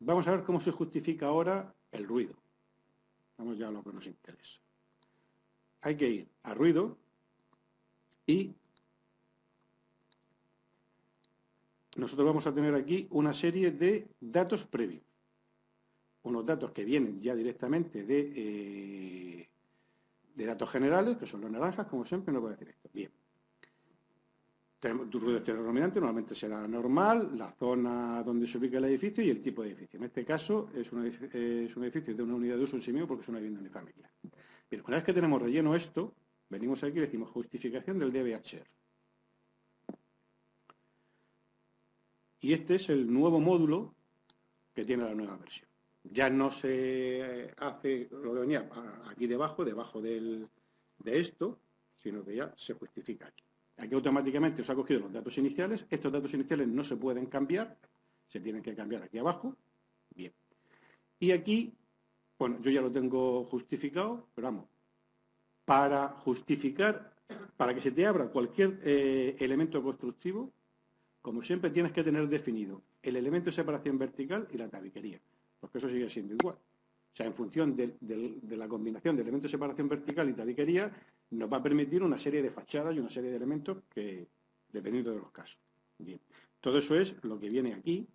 Vamos a ver cómo se justifica ahora el ruido. Vamos ya a lo que nos interesa. Hay que ir a ruido y nosotros vamos a tener aquí una serie de datos previos. Unos datos que vienen ya directamente de datos generales, que son los naranjas, como siempre, nos va a decir esto. Bien. Tu ruido heterodominante normalmente será normal, la zona donde se ubica el edificio y el tipo de edificio. En este caso es un edificio de una unidad de uso en sí mismo porque es una vivienda unifamiliar. Bien, una vez que tenemos relleno esto, venimos aquí y decimos justificación del DBHR. Y este es el nuevo módulo que tiene la nueva versión. Ya no se hace lo que venía aquí debajo de esto, sino que ya se justifica aquí. Aquí automáticamente os ha cogido los datos iniciales. Estos datos iniciales no se pueden cambiar, se tienen que cambiar aquí abajo. Bien. Y aquí, bueno, yo ya lo tengo justificado, pero vamos, para justificar, para que se te abra cualquier elemento constructivo, como siempre tienes que tener definido el elemento de separación vertical y la tabiquería, porque eso sigue siendo igual. O sea, en función de la combinación de elementos de separación vertical y tabiquería, nos va a permitir una serie de fachadas y una serie de elementos que, dependiendo de los casos. Bien, todo eso es lo que viene aquí,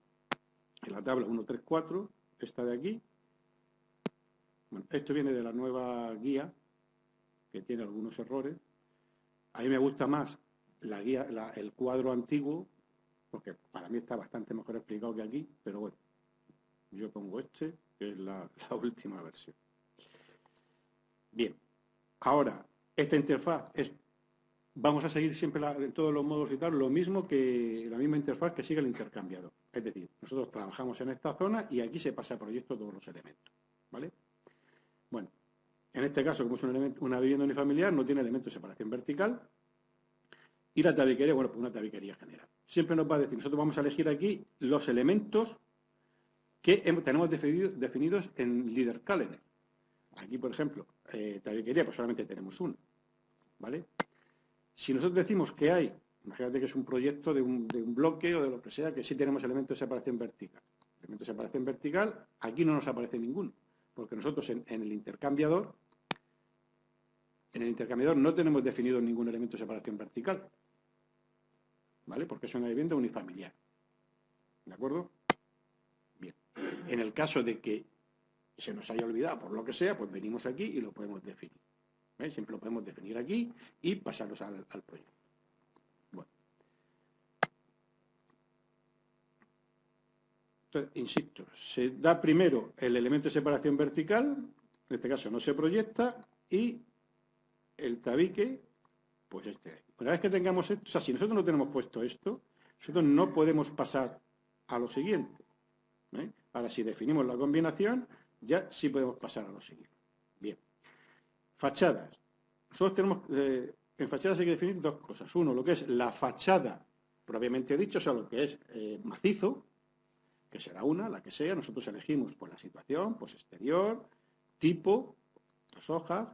en la tabla 134, esta de aquí. Bueno, esto viene de la nueva guía, que tiene algunos errores. A mí me gusta más la guía, el cuadro antiguo, porque para mí está bastante mejor explicado que aquí, pero bueno, yo pongo este, que es la última versión. Bien, ahora, esta interfaz vamos a seguir siempre en todos los modos y tal, lo mismo que la misma interfaz que sigue el intercambiador. Es decir, nosotros trabajamos en esta zona y aquí se pasa a proyecto todos los elementos, ¿vale? Bueno, en este caso, como es una vivienda unifamiliar, no tiene elementos de separación vertical. Y la tabiquería, bueno, pues una tabiquería general. Siempre nos va a decir, nosotros vamos a elegir aquí los elementos que tenemos definidos en LeaderCalendar. Aquí, por ejemplo, tabiquería, pues solamente tenemos uno, ¿vale? Si nosotros decimos que hay, imagínate que es un proyecto de un bloque o de lo que sea, que sí tenemos elementos de separación vertical. Elementos de separación vertical, aquí no nos aparece ninguno, porque nosotros en el intercambiador no tenemos definido ningún elemento de separación vertical, ¿vale? Porque es una vivienda unifamiliar. ¿De acuerdo? Bien. En el caso de que se nos haya olvidado por lo que sea, pues venimos aquí y lo podemos definir. ¿Veis? Siempre lo podemos definir aquí y pasarlos al proyecto. Bueno. Entonces, insisto, se da primero el elemento de separación vertical, en este caso no se proyecta, y el tabique, pues este de aquí. Una vez que tengamos esto, o sea, si nosotros no tenemos puesto esto, nosotros no podemos pasar a lo siguiente. Ahora, si definimos la combinación, ya sí podemos pasar a lo siguiente. Bien. Fachadas. Nosotros tenemos, en fachadas hay que definir dos cosas. Uno, lo que es la fachada propiamente dicho, o sea, lo que es macizo, que será una, la que sea. Nosotros elegimos por la situación, pues exterior, tipo, 2 hojas,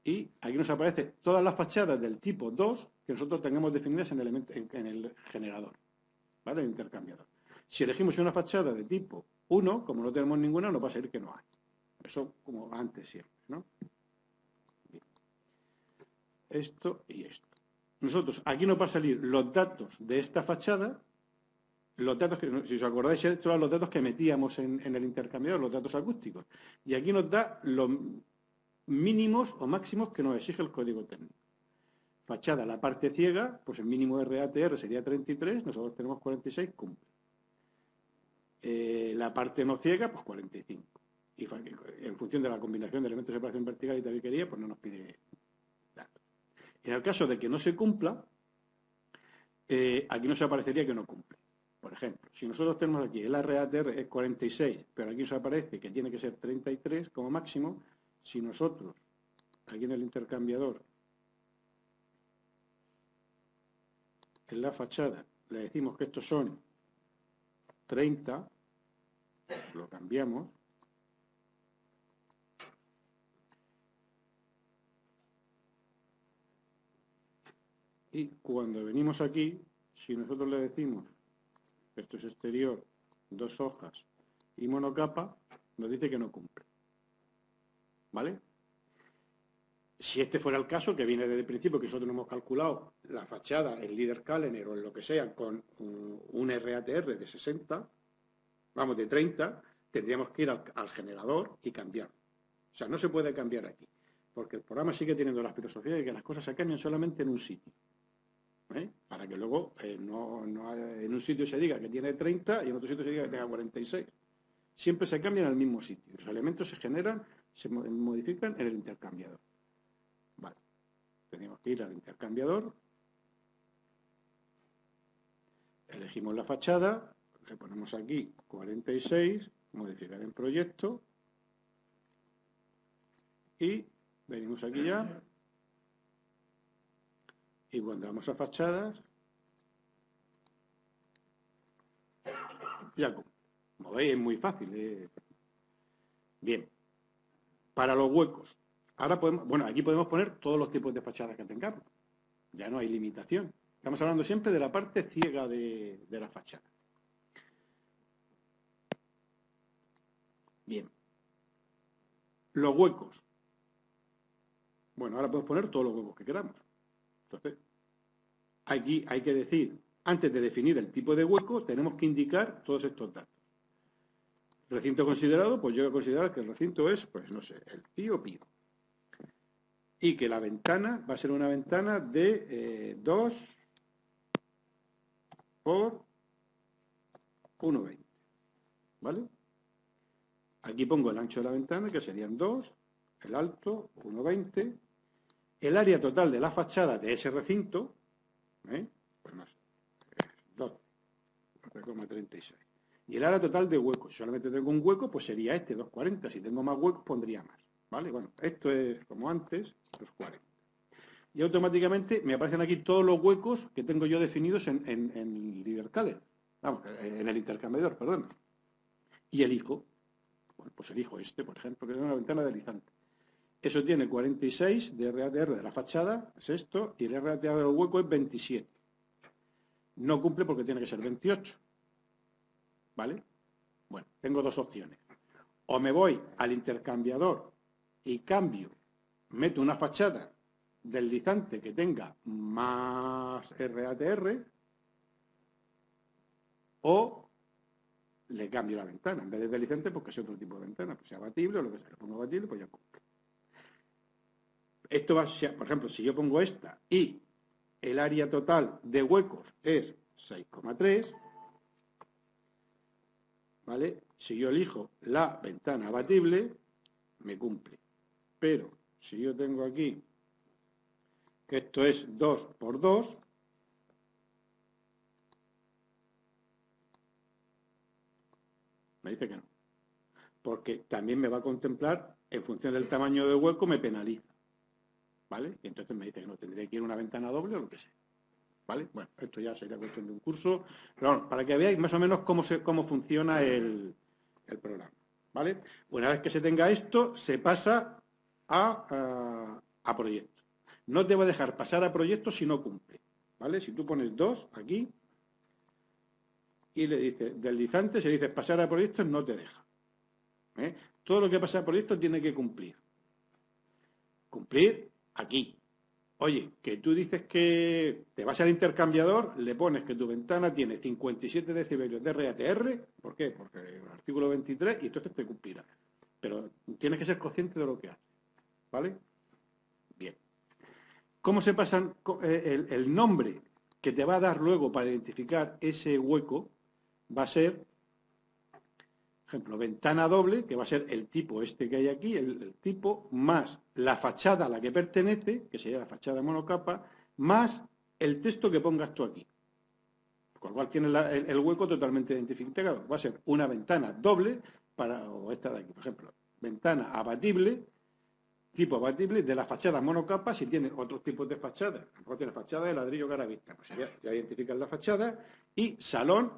y aquí nos aparece todas las fachadas del tipo 2 que nosotros tengamos definidas en el generador, ¿vale? El intercambiador. Si elegimos una fachada de tipo 1, como no tenemos ninguna, nos va a salir que no hay. Eso como antes siempre, ¿no? Bien. Esto y esto. Nosotros, aquí nos va a salir los datos de esta fachada, los datos que, si os acordáis, estos eran los datos que metíamos en el intercambiador, los datos acústicos. Y aquí nos da los mínimos o máximos que nos exige el código técnico. Fachada, la parte ciega, pues el mínimo RATR sería 33, nosotros tenemos 46, cumple. La parte no ciega, pues 45. Y en función de la combinación de elementos de separación vertical y tabiquería, pues no nos pide datos. En el caso de que no se cumpla, aquí nos aparecería que no cumple. Por ejemplo, si nosotros tenemos aquí el RATR es 46, pero aquí nos aparece que tiene que ser 33 como máximo, si nosotros aquí en el intercambiador, en la fachada, le decimos que estos son 30, lo cambiamos, y cuando venimos aquí, si nosotros le decimos que esto es exterior, 2 hojas, y monocapa, nos dice que no cumple. ¿Vale? Si este fuera el caso, que viene desde el principio, que nosotros hemos calculado la fachada, el líder Kallener o en lo que sea, con un RATR de 60, vamos, de 30, tendríamos que ir al generador y cambiar. O sea, no se puede cambiar aquí, porque el programa sigue teniendo la filosofía de que las cosas se cambian solamente en un sitio. Para que luego en un sitio se diga que tiene 30 y en otro sitio se diga que tenga 46. Siempre se cambian en el mismo sitio. Los elementos se generan, se modifican en el intercambiador. Vale. Tenemos que ir al intercambiador. Elegimos la fachada. Le ponemos aquí 46. Modificar en proyecto. Y venimos aquí ya. Y cuando vamos a fachadas, ya como veis es muy fácil. Bien. Para los huecos. Ahora podemos, bueno, aquí podemos poner todos los tipos de fachadas que tengamos. Ya no hay limitación. Estamos hablando siempre de la parte ciega de la fachada. Bien. Los huecos. Bueno, ahora podemos poner todos los huecos que queramos. Entonces, aquí hay que decir, antes de definir el tipo de hueco, tenemos que indicar todos estos datos. Recinto considerado, pues yo voy a considerar que el recinto es, pues no sé, el pío. Y que la ventana va a ser una ventana de 2 por 1,20. ¿Vale? Aquí pongo el ancho de la ventana, que serían 2, el alto, 1,20. El área total de la fachada de ese recinto, pues no sé, 12,36. Y el área total de huecos. Si solamente tengo un hueco, pues sería este, 2,40. Si tengo más huecos, pondría más. ¿Vale? Bueno, esto es como antes, 2,40. Y automáticamente me aparecen aquí todos los huecos que tengo yo definidos en líder Kallener. Vamos, en el intercambiador, perdón. Y elijo. Bueno, pues elijo este, por ejemplo, que es una ventana deslizante. Eso tiene 46 de RATR de la fachada, es esto, y el RATR del hueco es 27. No cumple porque tiene que ser 28. ¿Vale? Bueno, tengo dos opciones. O me voy al intercambiador y cambio, meto una fachada deslizante que tenga más RATR, o le cambio la ventana. En vez de deslizante, pues que sea otro tipo de ventana, que sea abatible o lo que sea. Le pongo abatible, pues ya cumple. Esto va a ser, por ejemplo, si yo pongo esta y el área total de huecos es 6,3, ¿vale? Si yo elijo la ventana abatible, me cumple. Pero si yo tengo aquí que esto es 2 por 2, me dice que no. Porque también me va a contemplar, en función del tamaño del hueco, me penaliza. ¿Vale? Y entonces me dice que no, tendría que ir a una ventana doble o lo que sea. ¿Vale? Bueno, esto ya sería cuestión de un curso. Pero bueno, para que veáis más o menos cómo funciona el programa. ¿Vale? Una vez que se tenga esto, se pasa a proyecto. No te va a dejar pasar a proyecto si no cumple. ¿Vale? Si tú pones 2 aquí y le dices deslizante, si le dices pasar a proyecto, no te deja. Todo lo que pasa a proyecto tiene que cumplir. Cumplir aquí. Oye, que tú dices que te vas al intercambiador, le pones que tu ventana tiene 57 decibelios de RATR, ¿por qué? Porque el artículo 23, y entonces te cumplirá. Pero tienes que ser consciente de lo que haces, ¿vale? Bien. ¿Cómo se pasan el nombre que te va a dar luego para identificar ese hueco? Va a ser, por ejemplo, ventana doble, que va a ser el tipo este que hay aquí, el tipo, más la fachada a la que pertenece, que sería la fachada monocapa, más el texto que pongas tú aquí. Con lo cual tienes el hueco totalmente identificado. Va a ser una ventana doble, o esta de aquí, por ejemplo, ventana abatible, tipo abatible de la fachada monocapa. Si tiene otros tipos de fachadas, a lo mejor tiene fachada de ladrillo caravista, pues ya identificas la fachada, y salón,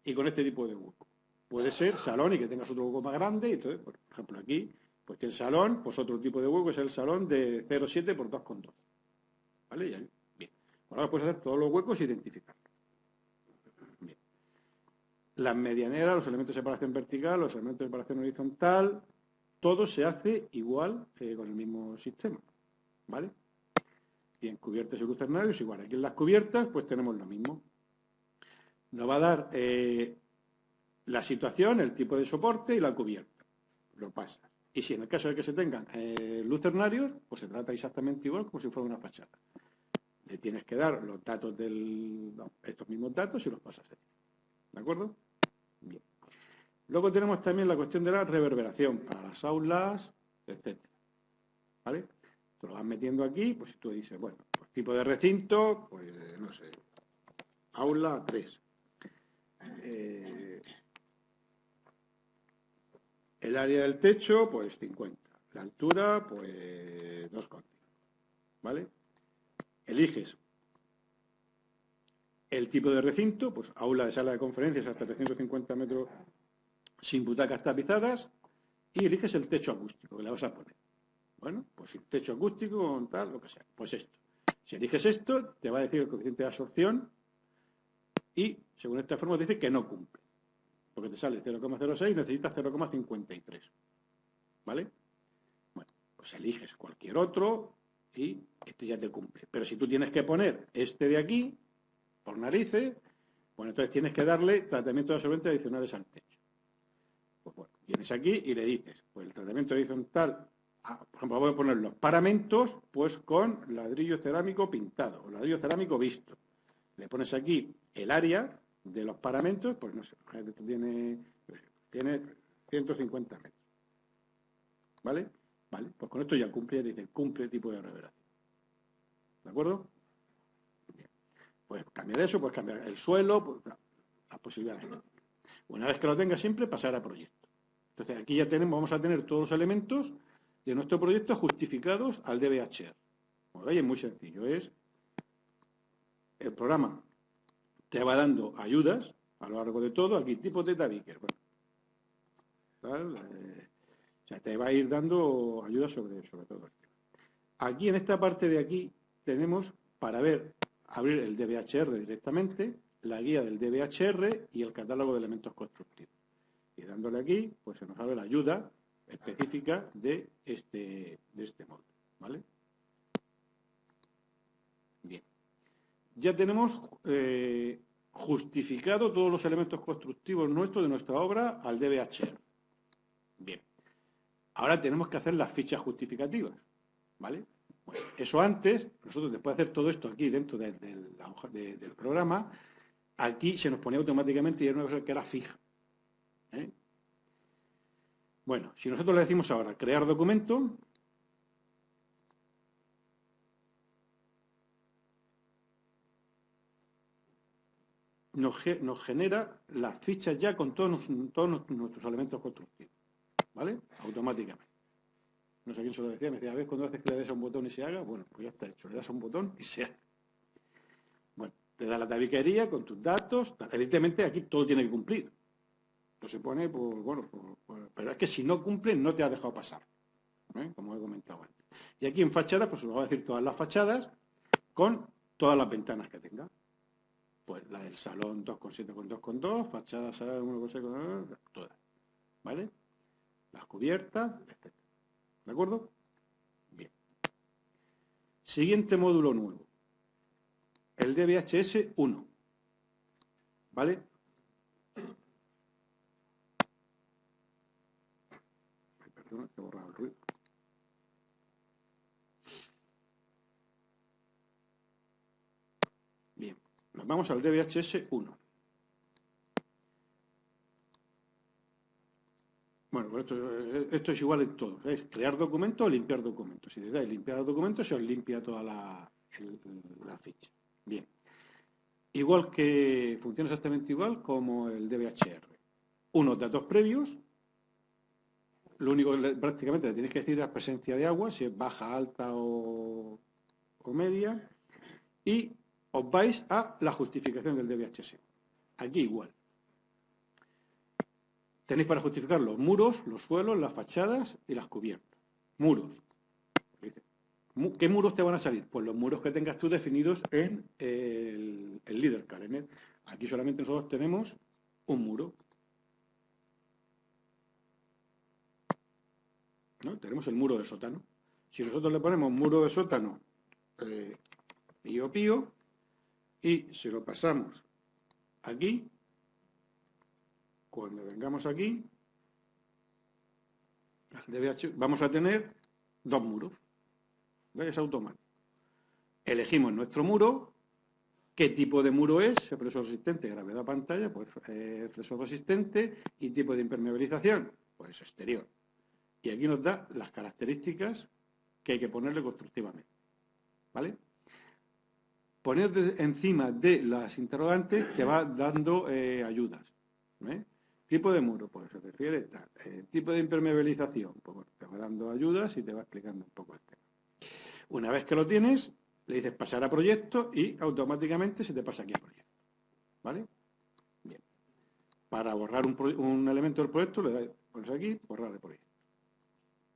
y con este tipo de hueco. Puede ser salón y que tengas otro hueco más grande, y entonces, por ejemplo, aquí, pues tiene salón, pues otro tipo de hueco es el salón de 0,7 por 2,2. ¿Vale? Y ahí, bien. Ahora puedes hacer todos los huecos e identificarlos. Bien. las medianeras, los elementos de separación vertical, los elementos de separación horizontal, todo se hace igual con el mismo sistema, ¿vale? Y en cubiertas y lucernarios igual. Aquí en las cubiertas pues tenemos lo mismo. Nos va a dar la situación, el tipo de soporte y la cubierta. Lo pasa. Y si en el caso de que se tengan lucernarios, pues se trata exactamente igual como si fuera una fachada. Le tienes que dar los datos estos mismos datos y los pasas aquí. ¿De acuerdo? Bien. Luego tenemos también la cuestión de la reverberación para las aulas, etc. ¿Vale? Te lo vas metiendo aquí, pues si tú dices, bueno, pues tipo de recinto, pues no sé, aula 3. El área del techo, pues 50. La altura, pues 2,5. ¿Vale? Eliges el tipo de recinto, pues aula de sala de conferencias hasta 350 metros sin butacas tapizadas, y eliges el techo acústico que le vas a poner. Bueno, pues sin techo acústico, tal, lo que sea. Pues esto. Si eliges esto, te va a decir el coeficiente de absorción y, según esta forma, te dice que no cumple. Porque te sale 0,06 y necesitas 0,53. ¿Vale? Bueno, pues eliges cualquier otro y este ya te cumple. Pero si tú tienes que poner este de aquí, por narices, bueno, entonces tienes que darle tratamiento de absorbentes adicionales al techo. Pues bueno, vienes aquí y le dices, pues el tratamiento horizontal, por ejemplo, voy a poner los paramentos, pues con ladrillo cerámico pintado, o ladrillo cerámico visto. Le pones aquí el área de los paramentos, pues no sé, tiene 150 metros. ¿Vale? Vale, pues con esto ya cumple, dice, cumple tipo de reverberación. ¿De acuerdo? Bien. Pues cambiar eso, pues cambiar el suelo, pues, las posibilidades. Una vez que lo tenga siempre, pasar a proyecto. Entonces aquí ya vamos a tener todos los elementos de nuestro proyecto justificados al DBHR. Como veis, es muy sencillo. Es el programa te va dando ayudas a lo largo de todo. Aquí tipos de tabiques. Bueno, o sea, te va a ir dando ayudas sobre todo. Aquí en esta parte de aquí tenemos para abrir el DBHR directamente, la guía del DBHR y el catálogo de elementos constructivos. Y dándole aquí, pues se nos abre la ayuda específica de este módulo, ¿vale? Bien. Ya tenemos justificado todos los elementos constructivos nuestros de nuestra obra al DBHR. Bien. Ahora tenemos que hacer las fichas justificativas, ¿vale? Bueno, eso antes, nosotros después de hacer todo esto aquí dentro del programa, aquí se nos ponía automáticamente y era una cosa que era fija. ¿Eh? Bueno, si nosotros le decimos ahora crear documento, nos genera las fichas ya con todos nuestros elementos constructivos, ¿vale? Automáticamente. No sé quién se lo decía, me decía, a ver, cuando haces que le des a un botón y se haga, bueno, pues ya está hecho, le das a un botón y se hace. Bueno, te da la tabiquería con tus datos, evidentemente aquí todo tiene que cumplir. Se pone, pues bueno, pero es que si no cumple no te ha dejado pasar, como he comentado antes. Y aquí en fachada, pues os va a decir todas las fachadas con todas las ventanas que tenga. Pues la del salón 2,7 con 2,2, fachada salón 1,6 todas, ¿vale? Las cubiertas, etc. ¿De acuerdo? Bien. Siguiente módulo nuevo. El DBHS 1. ¿Vale? Perdón, que he borrado el ruido. Bien. Nos vamos al DBHS 1. Bueno, pues esto es igual en todo. Es crear documentos o limpiar documentos. Si le dais limpiar los documentos, se os limpia toda la ficha. Bien. Igual que funciona exactamente igual como el DBHR. Unos datos previos. Lo único que prácticamente le tenéis que decir es la presencia de agua, si es baja, alta o media. Y os vais a la justificación del DBHS. Aquí igual. Tenéis para justificar los muros, los suelos, las fachadas y las cubiertas. Muros. ¿Qué muros te van a salir? Pues los muros que tengas tú definidos en el LeaderCAD. Aquí solamente nosotros tenemos un muro. ¿No? Tenemos el muro de sótano. Si nosotros le ponemos muro de sótano pío pío y se lo pasamos aquí, cuando vengamos aquí, vamos a tener dos muros. ¿Veis? Es automático. Elegimos nuestro muro. ¿Qué tipo de muro es? Fresor resistente, gravedad pantalla, pues fresor resistente. Y tipo de impermeabilización, pues exterior. Y aquí nos da las características que hay que ponerle constructivamente. ¿Vale? Poner encima de las interrogantes te va dando ayudas. Tipo de muro, pues se refiere tal. Tipo de impermeabilización, pues bueno, te va dando ayudas y te va explicando un poco el tema. Una vez que lo tienes, le dices pasar a proyecto y automáticamente se te pasa aquí a proyecto. ¿Vale? Bien. Para borrar un elemento del proyecto, le pones aquí, borrar el proyecto.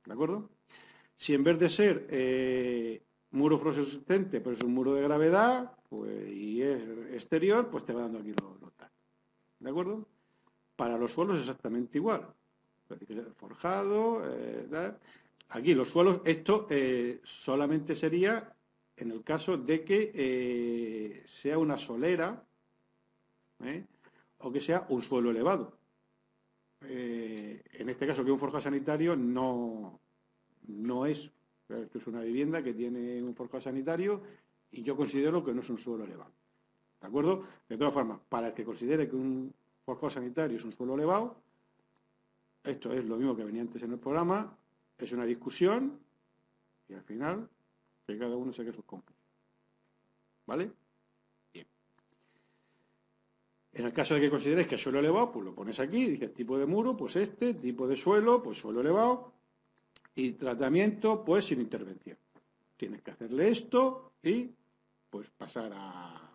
¿De acuerdo? Si en vez de ser muro fluorescente, pues es un muro de gravedad, pues, y es exterior, pues te va dando aquí los datos. ¿De acuerdo? Para los suelos exactamente igual. Forjado, aquí los suelos, esto solamente sería en el caso de que sea una solera o que sea un suelo elevado. En este caso, que un forjado sanitario no es. Esto es una vivienda que tiene un forjado sanitario y yo considero que no es un suelo elevado. ¿De acuerdo? De todas formas, para el que considere que un forjado sanitario es un suelo elevado, esto es lo mismo que venía antes en el programa, es una discusión y al final que cada uno saque sus conclusiones. ¿Vale? Bien. En el caso de que consideréis que es suelo elevado, pues lo pones aquí, dices tipo de muro, pues este, tipo de suelo, pues suelo elevado, y tratamiento, pues sin intervención. Tienes que hacerle esto y pues pasar a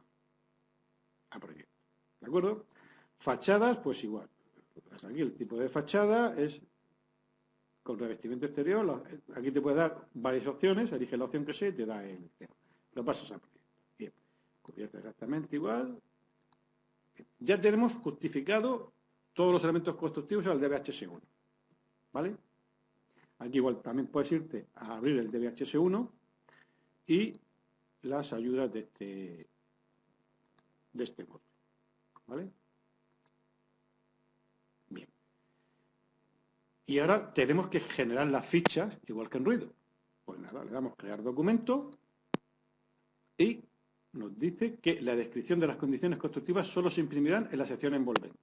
proyecto. ¿De acuerdo? Fachadas, pues igual. Aquí el tipo de fachada es con revestimiento exterior. Aquí te puede dar varias opciones, elige la opción que sea y te da el tema. Lo pasas a proyecto. Bien. Cubierta exactamente igual. Bien. Ya tenemos justificado todos los elementos constructivos al DBHS1. ¿Vale? Aquí igual también puedes irte a abrir el DBHS1 y las ayudas de este módulo. ¿Vale? Bien. Y ahora tenemos que generar las fichas igual que en ruido. Pues nada, le damos crear documento y nos dice que la descripción de las condiciones constructivas solo se imprimirán en la sección envolvente.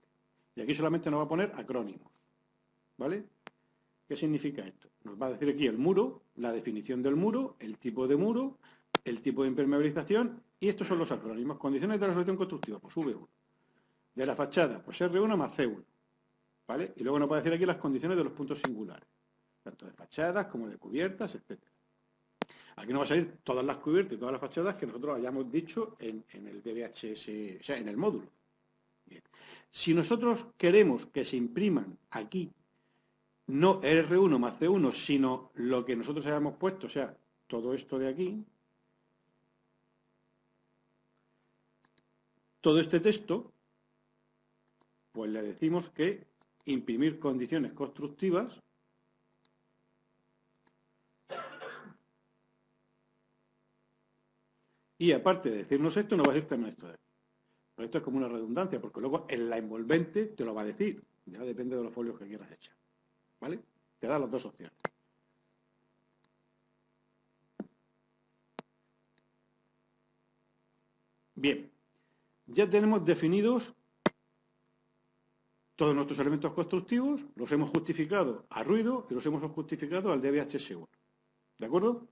Y aquí solamente nos va a poner acrónimos. ¿Vale? ¿Qué significa esto? Nos va a decir aquí el muro, la definición del muro, el tipo de impermeabilización, y estos son los acrónimos. Condiciones de la resolución constructiva, pues V1. De la fachada, pues R1 más C1. ¿Vale? Y luego nos va a decir aquí las condiciones de los puntos singulares, tanto de fachadas como de cubiertas, etc. Aquí nos va a salir todas las cubiertas y todas las fachadas que nosotros hayamos dicho en el DBHS, o sea, en el módulo. Bien. Si nosotros queremos que se impriman aquí no R1 más C1, sino lo que nosotros hayamos puesto, o sea, todo esto de aquí, todo este texto, pues le decimos que imprimir condiciones constructivas y aparte de decirnos esto, nos va a decir también esto de aquí. Pero esto es como una redundancia, porque luego en la envolvente te lo va a decir, ya depende de los folios que quieras echar. ¿Vale? Te da las dos opciones. Bien, ya tenemos definidos todos nuestros elementos constructivos, los hemos justificado a ruido y los hemos justificado al DBHS1. ¿De acuerdo?